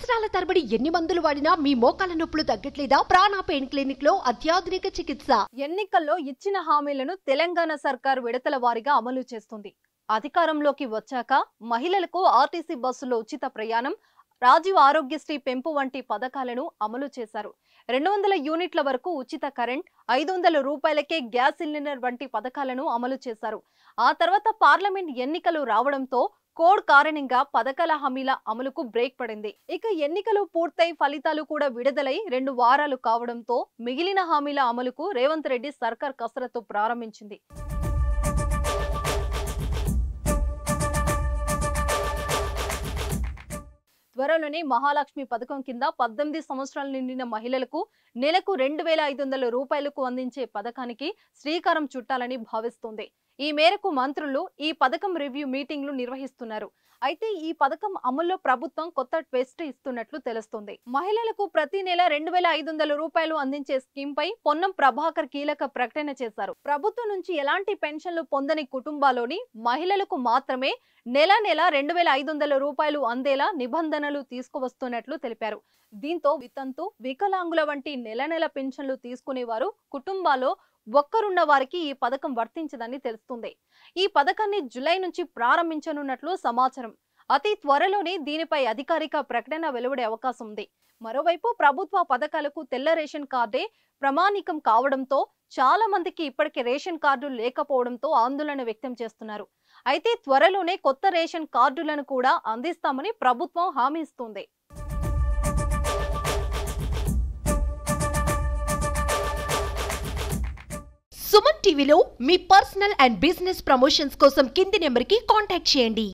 సంవత్సరాల తరబడి ఎన్ని మందులు వాడినా మీ మోకాల నొప్పులు తగ్గట్లేదా? ప్రాణ పెయిన్ క్లినిక్ లో అత్యాధునిక చికిత్స. ఎన్నికల్లో ఇచ్చిన హామీలను తెలంగాణ సర్కార్ విడతల వారీగా అమలు చేస్తుంది. అధికారంలోకి వచ్చాక మహిళలకు ఆర్టీసీ బస్సులో ఉచిత ప్రయాణం, రాజీవ్ ఆరోగ్యశ్రీ పెంపు వంటి పథకాలను అమలు చేశారు. 200 యూనిట్ల వరకు ఉచిత కరెంట్, 500 రూపాయలకే గ్యాస్ సిలిండర్ వంటి పథకాలను అమలు చేశారు. ఆ తర్వాత పార్లమెంట్ ఎన్నికలు రావడంతో కోడ్ కారణంగా పథకాల హామీల అమలుకు బ్రేక్ పడింది. ఇక ఎన్నికలు పూర్తయి ఫలితాలు కూడా విడుదలై 2 వారాలు కావడంతో మిగిలిన హామీల అమలుకు రేవంత్ రెడ్డి సర్కార్ కసరత్తు ప్రారంభించింది. త్వరలోనే మహాలక్ష్మి పథకం కింద 18 సంవత్సరాలు నిండిన మహిళలకు నెలకు 2500 రూపాయలకు అందించే పథకానికి శ్రీకారం చుట్టాలని భావిస్తోంది. ఈ మేరకు మంత్రులు ఈ పథకం రివ్యూ మీటింగ్లు నిర్వహిస్తున్నారు. అయితే ఈ పథకం అమల్లో ప్రభుత్వం కొత్త ట్విస్ట్ ఇస్తున్నట్లు తెలుస్తుంది. మహిళలకు ప్రతి నెల 2500 రూపాయలు అందించే స్కీమ్ పై పొన్నం ప్రభాకర్ కీలక ప్రకటన చేశారు. ప్రభుత్వం నుంచి ఎలాంటి పెన్షన్లు పొందని కుటుంబాల్లోని మహిళలకు మాత్రమే నెల 2500 రూపాయలు అందేలా నిబంధనలు తీసుకువస్తున్నట్లు తెలిపారు. దీంతో వితంతు, వికలాంగుల వంటి నెల పెన్షన్లు తీసుకునేవారు కుటుంబాల్లో ఒక్కరున్న వారికి ఈ పథకం వర్తించదని తెలుస్తుంది. ఈ పథకాన్ని జూలై నుంచి ప్రారంభించనున్నట్లు సమాచారం. అతి త్వరలోనే దీనిపై అధికారిక ప్రకటన వెలువడే అవకాశం ఉంది. మరోవైపు ప్రభుత్వ పథకాలకు తెల్ల రేషన్ కార్డే ప్రామాణికం కావడంతో చాలా మందికి ఇప్పటికే రేషన్ కార్డు లేకపోవడంతో ఆందోళన వ్యక్తం చేస్తున్నారు. అయితే త్వరలోనే కొత్త రేషన్ కార్డులను కూడా అందిస్తామని ప్రభుత్వం హామీ ఇస్తుంది. సుమన్ టీవీలో మీ పర్సనల్ అండ్ బిజినెస్ ప్రమోషన్స్ కోసం కింది నెంబర్కి కాంటాక్ట్ చేయండి.